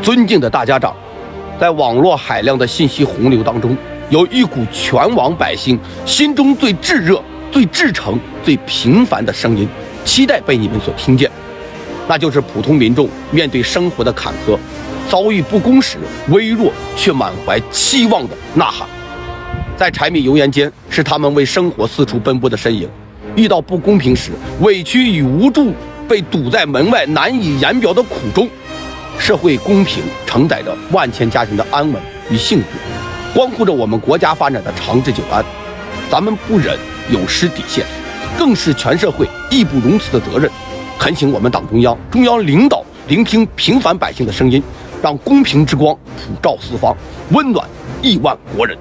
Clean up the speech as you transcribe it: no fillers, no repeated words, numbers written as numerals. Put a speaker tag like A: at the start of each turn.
A: 尊敬的大家长，在网络海量的信息洪流当中，有一股全网百姓心中最炙热、最至诚、最平凡的声音，期待被你们所听见。那就是普通民众面对生活的坎坷，遭遇不公时，微弱却满怀期望的呐喊。在柴米油盐间，是他们为生活四处奔波的身影；遇到不公平时，委屈与无助被堵在门外难以言表的苦衷。社会公平承载着万千家庭的安稳与幸福，关乎着我们国家发展的长治久安。咱们不忍有失底线，更是全社会义不容辞的责任。恳请我们党中央、中央领导聆听平凡百姓的声音，让公平之光普照四方，温暖亿万国人。